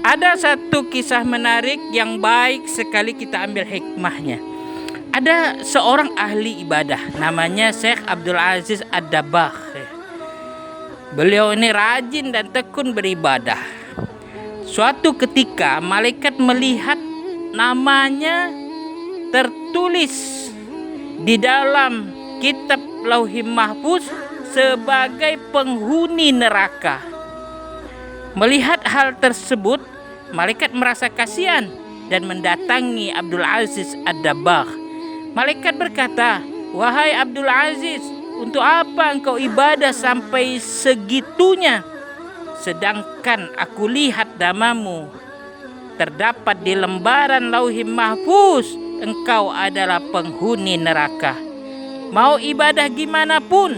Ada satu kisah menarik yang baik sekali kita ambil hikmahnya. Ada seorang ahli ibadah namanya Syekh Abdul Aziz Ad-Dabbagh. Beliau ini rajin dan tekun beribadah. Suatu ketika malaikat melihat namanya tertulis di dalam kitab Lauhul Mahfuz sebagai penghuni neraka. Melihat hal tersebut, malaikat merasa kasihan dan mendatangi Abdul Aziz Ad-Dabbagh. Malaikat berkata, "Wahai Abdul Aziz, untuk apa engkau ibadah sampai segitunya? Sedangkan aku lihat namamu terdapat di lembaran Lauhul Mahfuz, engkau adalah penghuni neraka. Mau ibadah gimana pun,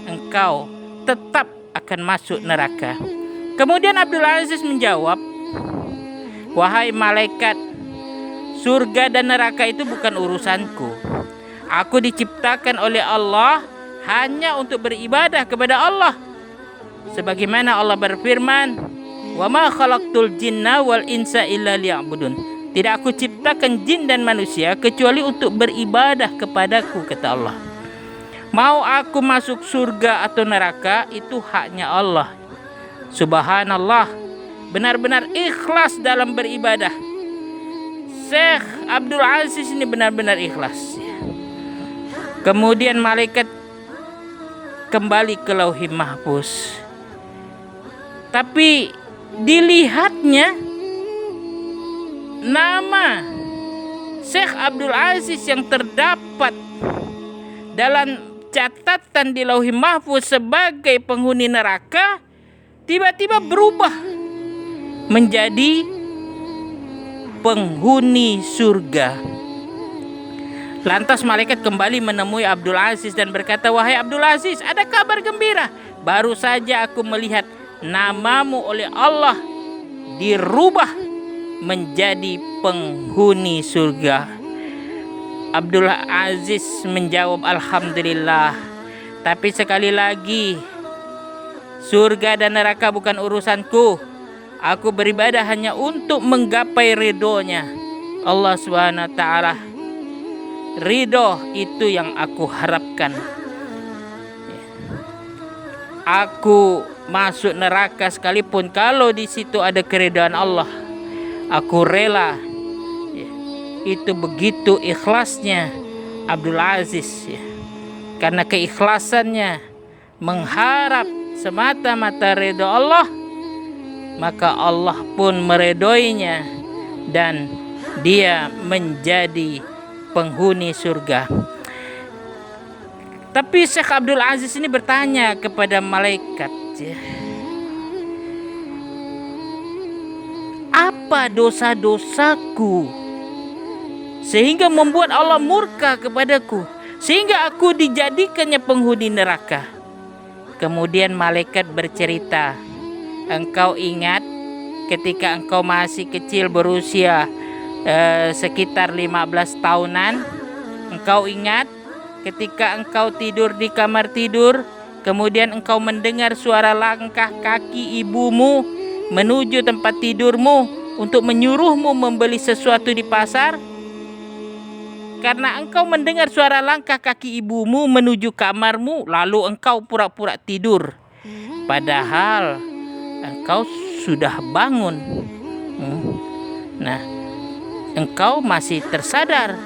engkau tetap akan masuk neraka." Kemudian Abdul Aziz menjawab, "Wahai malaikat, surga dan neraka itu bukan urusanku. Aku diciptakan oleh Allah hanya untuk beribadah kepada Allah. Sebagaimana Allah berfirman, "Wa ma khalaqtul jinna wal insa illa liya'budun." Tidak aku ciptakan jin dan manusia kecuali untuk beribadah kepadaku, kata Allah. Mau aku masuk surga atau neraka itu haknya Allah. Subhanallah, benar-benar ikhlas dalam beribadah. Syekh Abdul Aziz ini benar-benar ikhlas. Kemudian malaikat kembali ke Lauhul Mahfuz. Tapi dilihatnya nama Syekh Abdul Aziz yang terdapat dalam catatan di Lauhul Mahfuz sebagai penghuni neraka tiba-tiba berubah menjadi penghuni surga. Lantas malaikat kembali menemui Abdul Aziz dan berkata, "Wahai Abdul Aziz, ada kabar gembira. Baru saja aku melihat namamu oleh Allah dirubah menjadi penghuni surga." Abdul Aziz menjawab, "Alhamdulillah. Tapi sekali lagi, surga dan neraka bukan urusanku. Aku beribadah hanya untuk menggapai ridhonya Allah SWT. Ridho itu yang aku harapkan. Aku masuk neraka sekalipun kalau di situ ada keridhaan Allah. Aku rela." Itu begitu ikhlasnya Abdul Aziz, karena keikhlasannya mengharap semata-mata ridho Allah, maka Allah pun meridhoinya dan dia menjadi penghuni surga. Tapi Syekh Abdul Aziz ini bertanya kepada malaikat, "Apa dosa-dosaku sehingga membuat Allah murka kepadaku, sehingga aku dijadikannya penghuni neraka?" Kemudian malaikat bercerita, "Engkau ingat ketika engkau masih kecil berusia sekitar 15 tahunan? Engkau ingat ketika engkau tidur di kamar tidur, kemudian engkau mendengar suara langkah kaki ibumu menuju tempat tidurmu untuk menyuruhmu membeli sesuatu di pasar? Karena engkau mendengar suara langkah kaki ibumu menuju kamarmu, lalu engkau pura-pura tidur. Padahal engkau sudah bangun. Nah, engkau masih tersadar.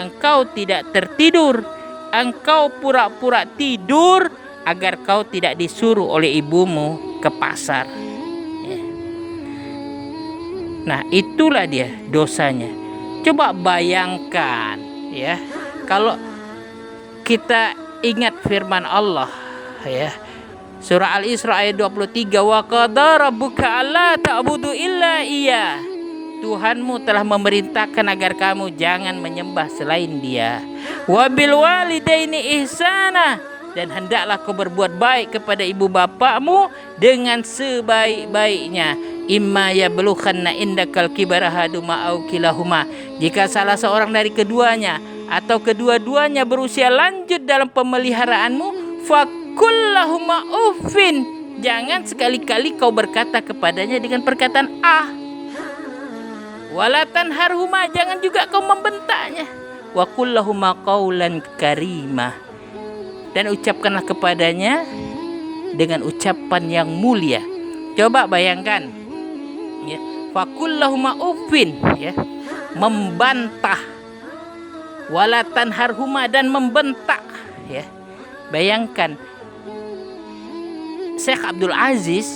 Engkau tidak tertidur. Engkau pura-pura tidur agar kau tidak disuruh oleh ibumu ke pasar." Nah, itulah dia dosanya. Coba bayangkan, ya, kalau kita ingat firman Allah, ya, surah Al-Isra ayat 23, "Wa qadara rabbuka alla ta'budu illa iya." Tuhanmu telah memerintahkan agar kamu jangan menyembah selain Dia. "Wa bil walidaini ihsana." Dan hendaklah kau berbuat baik kepada ibu bapakmu dengan sebaik-baiknya. "Imma yablughanna indakal kibara haduma au kilahuma." Jika salah seorang dari keduanya atau kedua-duanya berusia lanjut dalam pemeliharaanmu, fakullahuma uffin, Jangan sekali-kali kau berkata kepadanya dengan perkataan ah. Wala tanharhuma, jangan juga kau membentaknya. Wa qul lahuma qaulan karimah, dan ucapkanlah kepadanya dengan ucapan yang mulia. Coba bayangkan, ya, fa qul lahuma uffin, ya, membantah, wala tanharhuma, dan membentak, ya. Bayangkan Syekh Abdul Aziz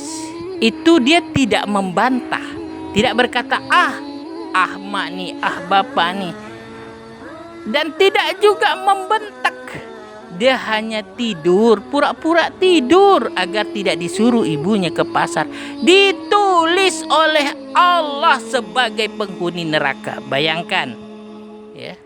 itu dia tidak membantah, tidak berkata ah mak nih, ah bapak nih, dan tidak juga membentak. Dia hanya tidur, pura-pura tidur agar tidak disuruh ibunya ke pasar. Ditulis oleh Allah sebagai penghuni neraka. Bayangkan, ya.